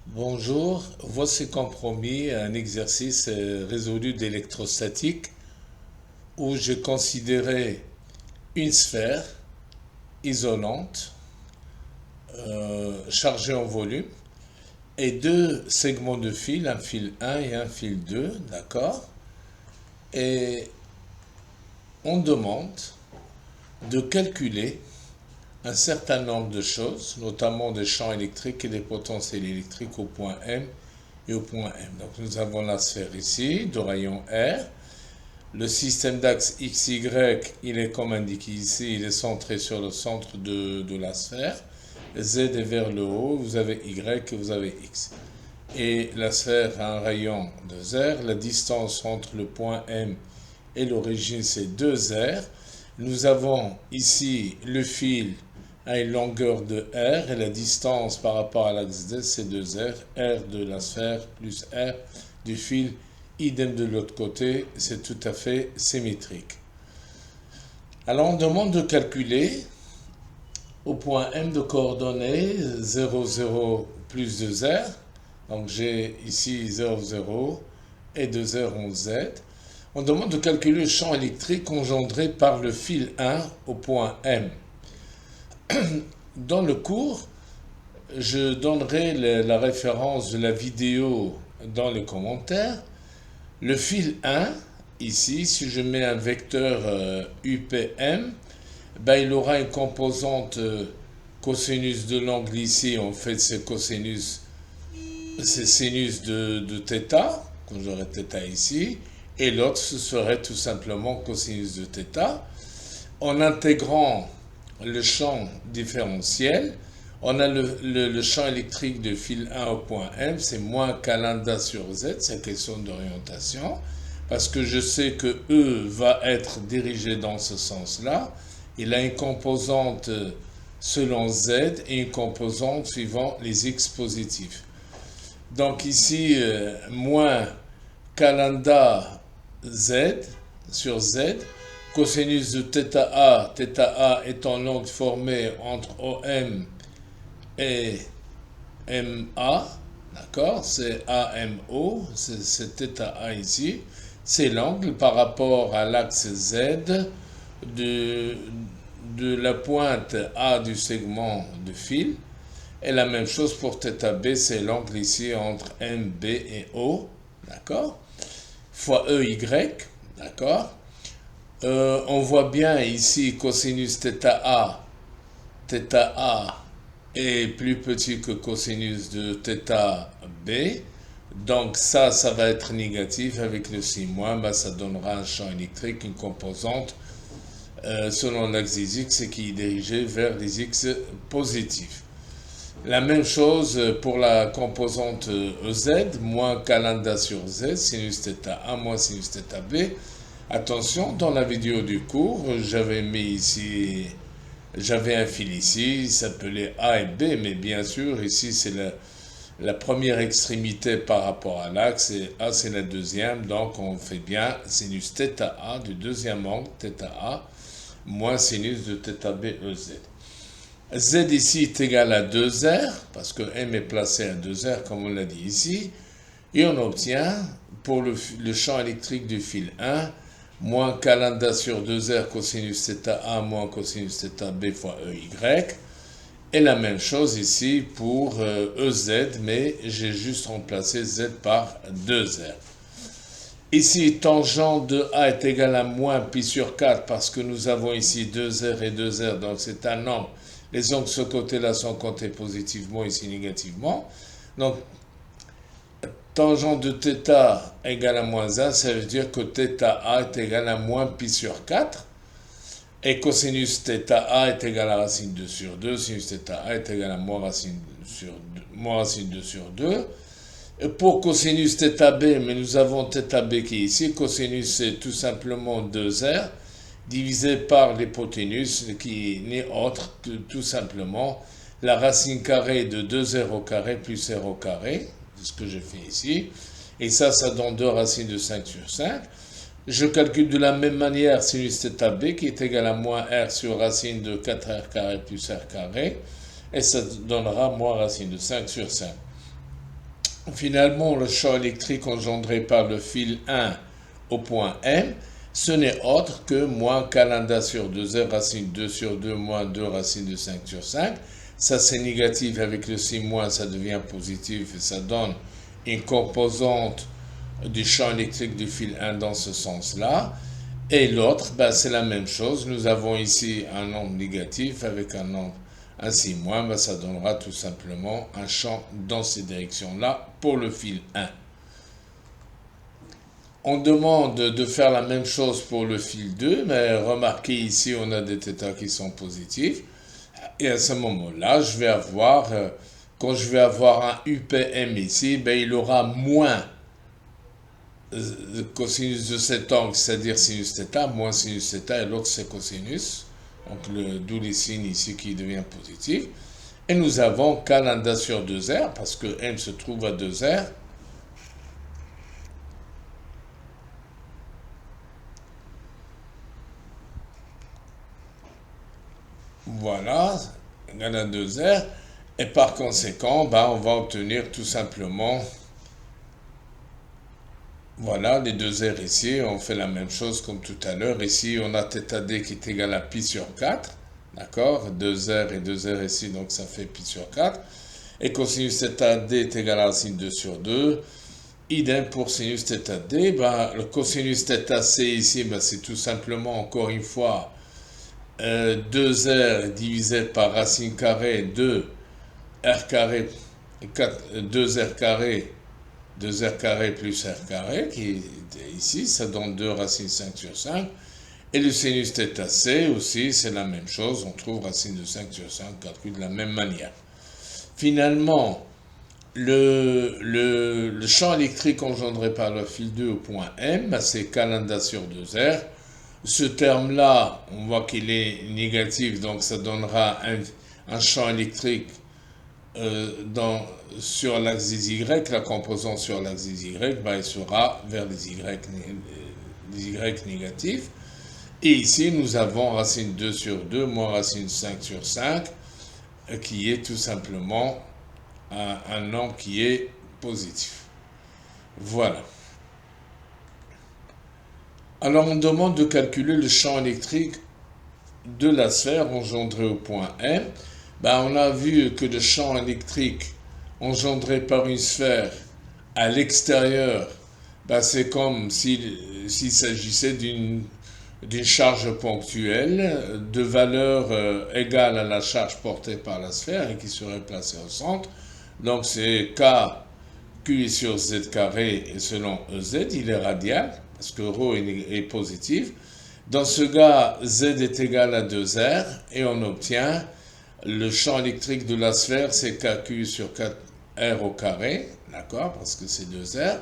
Bonjour, voici comme promis un exercice résolu d'électrostatique où j'ai considéré une sphère isolante chargée en volume et deux segments de fil, un fil 1 et un fil 2, d'accord? Et on demande de calculer un certain nombre de choses, notamment des champs électriques et des potentiels électriques au point M et au point M. Donc nous avons la sphère ici, de rayon R. Le système d'axe XY, il est comme indiqué ici, il est centré sur le centre de la sphère. Z est vers le haut, vous avez Y et vous avez X. Et la sphère a un rayon de R. La distance entre le point M et l'origine, c'est 2R. Nous avons ici le fil à une longueur de R et la distance par rapport à l'axe D, c'est 2R. R de la sphère plus R du fil, idem de l'autre côté, c'est tout à fait symétrique. Alors on demande de calculer au point M de coordonnées 0, 0 plus 2R. Donc j'ai ici 0, 0 et 2R en Z. On demande de calculer le champ électrique engendré par le fil 1 au point M. Dans le cours, je donnerai la référence de la vidéo dans les commentaires. Le fil 1, ici, si je mets un vecteur UPM, ben, il aura une composante cosinus de l'angle ici. En fait, c'est cosinus, c'est sinus de θ, quand j'aurai θ ici. Et l'autre, ce serait tout simplement cosinus de θ. En intégrant le champ différentiel, on a le champ électrique de fil 1 au point M, c'est moins k lambda sur Z, c'est question d'orientation, parce que je sais que E va être dirigé dans ce sens-là. Il a une composante selon Z et une composante suivant les X positifs. Donc ici, moins k lambda Z sur Z, cosinus de θ étant l'angle formé entre OM et MA, d'accord, c'est AMO, c'est θA ici, c'est l'angle par rapport à l'axe Z de la pointe A du segment de fil, et la même chose pour θB, c'est l'angle ici entre MB et O, d'accord, fois EY, d'accord. On voit bien ici cosinus θA est plus petit que cosinus de θB. Donc ça va être négatif avec le signe moins, ben ça donnera un champ électrique, une composante selon l'axe des X qui est dirigée vers les X positifs. La même chose pour la composante EZ, moins k lambda sur Z, sinus θA moins sinus θB. Attention, dans la vidéo du cours, j'avais un fil ici, il s'appelait A et B, mais bien sûr, ici c'est la première extrémité par rapport à l'axe, et A c'est la deuxième, donc on fait bien sinus θA du deuxième angle, θA, moins sinus de θB EZ. Z ici est égal à 2R, parce que M est placé à 2R, comme on l'a dit ici, et on obtient, pour le champ électrique du fil 1, moins k lambda sur 2R cosinus θA moins cosinus θB fois EY. Et la même chose ici pour EZ, mais j'ai juste remplacé Z par 2R. Ici, tangent de A est égal à moins pi sur 4 parce que nous avons ici 2R et 2R, donc c'est un angle. Les angles de ce côté-là sont comptés positivement, ici négativement. Donc, tangent de θ égale à moins 1, ça veut dire que θA est égal à moins pi sur 4. Et cosinus θA est égal à racine 2 sur 2. Sinus θA est égal à moins racine 2 sur 2. Et pour cosinus θB, mais nous avons θB qui est ici. Cosinus, c'est tout simplement 2R divisé par l'hypoténuse qui n'est autre que tout simplement la racine carrée de 2R au carré plus R au carré. C'est ce que j'ai fait ici. Et ça donne 2 racines de 5 sur 5. Je calcule de la même manière sinus θB qui est égal à moins R sur racine de 4R carré plus R carré. Et ça donnera moins racine de 5 sur 5. finalement, le champ électrique engendré par le fil 1 au point M, ce n'est autre que moins k lambda sur 2r racine 2 sur 2 moins 2 racine de 5 sur 5. Ça, c'est négatif. Avec le signe moins, ça devient positif et ça donne une composante du champ électrique du fil 1 dans ce sens-là. Et l'autre, ben, c'est la même chose. Nous avons ici un nombre négatif avec un nombre ainsi moins, ben, ça donnera tout simplement un champ dans ces directions-là pour le fil 1. On demande de faire la même chose pour le fil 2, mais remarquez ici, on a des θ qui sont positifs. Et à ce moment-là, je vais avoir, quand je vais avoir un UPM ici, ben, il aura moins cosinus de cet angle, c'est-à-dire sinus θ, moins sinus θ, et l'autre c'est cosinus. Donc d'où les signes ici qui devient positif. Et nous avons k lambda sur 2r, parce que m se trouve à 2r. Voilà, égal à 2r. Et par conséquent, ben, on va obtenir tout simplement, voilà, les 2r ici. On fait la même chose comme tout à l'heure. Ici, on a θd qui est égal à pi sur 4. D'accord, 2r et 2r ici, donc ça fait pi sur 4. Et cosinus θd est égal à racine 2 sur 2. Idem pour sinus θd. Ben, le cosinus θc ici, ben, c'est tout simplement, encore une fois, 2r divisé par racine carrée de r carré, 2r carré, 2r carré plus r carré, qui est ici, ça donne 2 racine 5 sur 5. Et le sinus θc aussi, c'est la même chose, on trouve racine de 5 sur 5, calculé de la même manière. Finalement, le champ électrique engendré par le fil 2 au point M, c'est k lambda sur 2r. Ce terme-là, on voit qu'il est négatif, donc ça donnera un champ électrique sur l'axe des Y. La composante sur l'axe des Y, ben, elle sera vers les Y négatifs. Et ici, nous avons racine 2 sur 2 moins racine 5 sur 5, qui est tout simplement un nombre qui est positif. Voilà. Alors, on demande de calculer le champ électrique de la sphère engendrée au point M. Ben, on a vu que le champ électrique engendré par une sphère à l'extérieur, ben, c'est comme s'il s'agissait d'une charge ponctuelle de valeur égale à la charge portée par la sphère et qui serait placée au centre. Donc c'est K Q sur Z carré et selon EZ, il est radial parce que ρ est positif. Dans ce cas, Z est égal à 2R et on obtient le champ électrique de la sphère, c'est KQ sur 4R au carré, d'accord, parce que c'est 2R.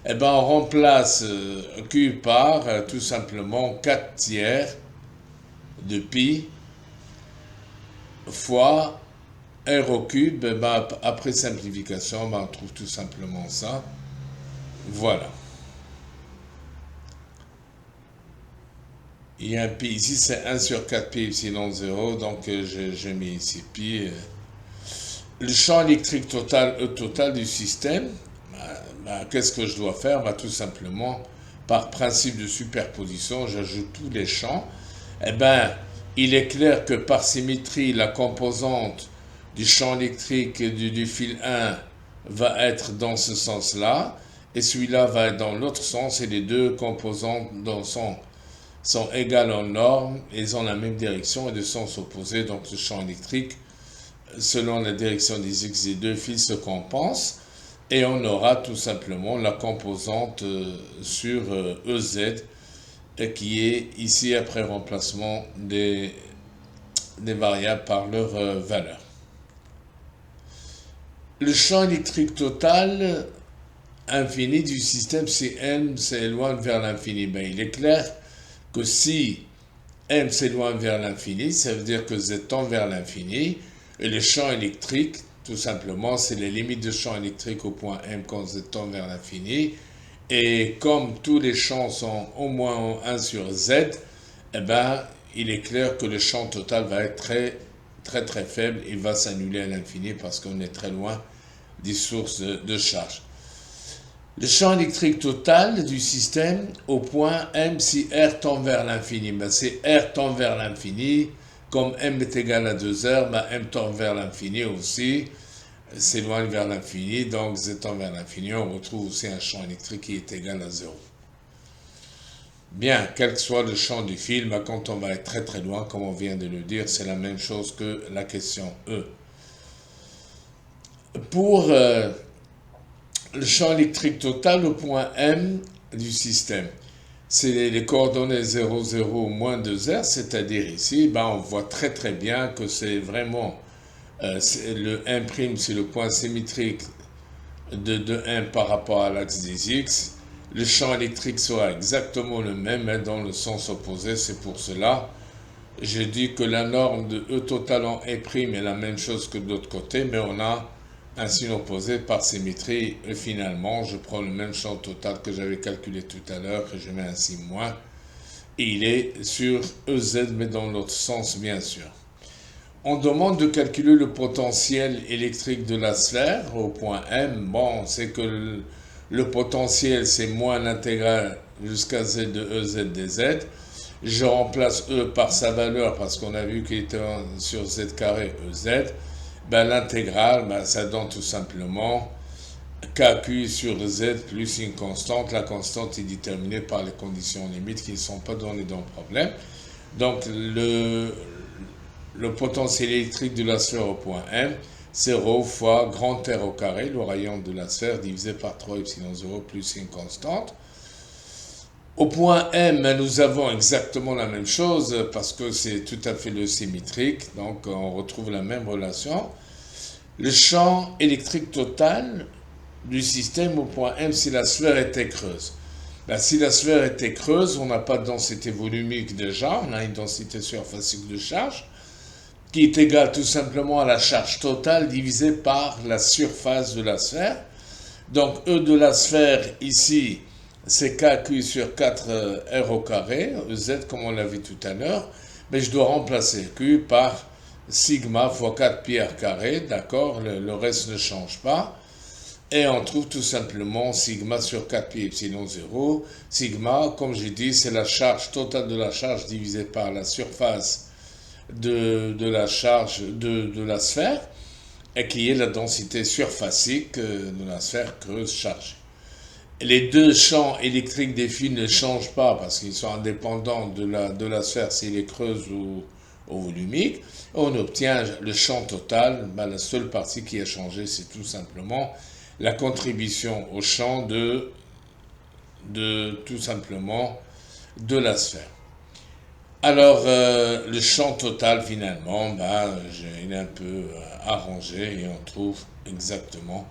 Eh bien, on remplace Q par tout simplement 4 tiers de pi fois R au cube. Eh ben, après simplification, ben, on trouve tout simplement ça. Voilà. Il y a un pi ici, c'est 1 sur 4 pi epsilon 0, donc j'ai mis ici pi. Le champ électrique total du système, qu'est-ce que je dois faire? Tout simplement, par principe de superposition, j'ajoute tous les champs. Eh bien, il est clair que par symétrie, la composante du champ électrique du fil 1 va être dans ce sens-là, et celui-là va être dans l'autre sens, et les deux composantes sont égales en norme, et ils ont la même direction et de sens opposé, donc le champ électrique, selon la direction des x des deux fils, se compense. Et on aura tout simplement la composante sur EZ qui est ici après remplacement des variables par leur valeur. Le champ électrique total infini du système, si M s'éloigne vers l'infini, ben, il est clair que si M s'éloigne vers l'infini, ça veut dire que Z tend vers l'infini, et le champ électrique, tout simplement, c'est les limites de champ électrique au point M quand Z tend vers l'infini. Et comme tous les champs sont au moins 1 sur Z, eh ben, il est clair que le champ total va être très faible. Il va s'annuler à l'infini parce qu'on est très loin des sources de charge. Le champ électrique total du système au point M si R tend vers l'infini. Ben, c'est R tend vers l'infini, comme M est égal à 2R, ben M tend vers l'infini aussi, s'éloigne vers l'infini, donc Z tend vers l'infini, on retrouve aussi un champ électrique qui est égal à 0. Bien, quel que soit le champ du fil, ben, quand on va être très très loin, comme on vient de le dire, c'est la même chose que la question E. Pour le champ électrique total au point M du système, c'est les coordonnées 0, 0, moins 2R, c'est-à-dire ici, ben on voit très très bien que c'est vraiment le 1', c'est le point symétrique de 1 par rapport à l'axe des X. Le champ électrique sera exactement le même, mais dans le sens opposé. C'est pour cela j'ai dit que la norme de E total en E' est la même chose que de l'autre côté, mais on a un signe opposé par symétrie. Et finalement, je prends le même champ total que j'avais calculé tout à l'heure, et je mets un signe moins. Et il est sur EZ, mais dans l'autre sens, bien sûr. On demande de calculer le potentiel électrique de la sphère au point M. Bon, c'est que le potentiel, c'est moins l'intégrale jusqu'à Z de EZ dz. Je remplace E par sa valeur parce qu'on a vu qu'il était sur Z carré EZ. Ben, l'intégrale, ben, ça donne tout simplement KQ sur Z plus une constante. La constante est déterminée par les conditions limites qui ne sont pas données dans le problème. Donc, le potentiel électrique de la sphère au point M, c'est ρ fois grand R au carré, le rayon de la sphère, divisé par 3 epsilon 0 plus une constante. Au point M, nous avons exactement la même chose parce que c'est tout à fait le symétrique, donc on retrouve la même relation. Le champ électrique total du système au point M si la sphère était creuse. Ben, si la sphère était creuse, on n'a pas de densité volumique déjà, on a une densité surfacique de charge qui est égale tout simplement à la charge totale divisée par la surface de la sphère. Donc E de la sphère ici, c'est KQ sur 4R au carré, Z comme on l'a vu tout à l'heure, mais je dois remplacer Q par sigma fois 4 pi r carré, d'accord, le reste ne change pas, et on trouve tout simplement sigma sur 4 pi epsilon 0. Sigma, comme j'ai dit, c'est la charge totale de la charge divisée par la surface de la charge de la sphère, et qui est la densité surfacique de la sphère creuse chargée. Les deux champs électriques des fils ne changent pas parce qu'ils sont indépendants de la sphère s'il est creuse ou volumique. On obtient le champ total. Ben, la seule partie qui a changé, c'est tout simplement la contribution au champ tout simplement de la sphère. Alors, le champ total, finalement, il est un peu arrangé et on trouve exactement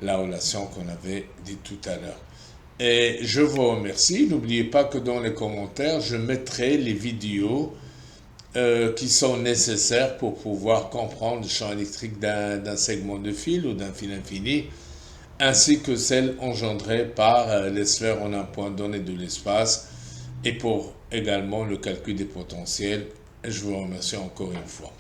la relation qu'on avait dit tout à l'heure. Et je vous remercie. N'oubliez pas que dans les commentaires, je mettrai les vidéos qui sont nécessaires pour pouvoir comprendre le champ électrique d'un segment de fil ou d'un fil infini, ainsi que celles engendrées par les sphères en un point donné de l'espace, et pour également le calcul des potentiels. Et je vous remercie encore une fois.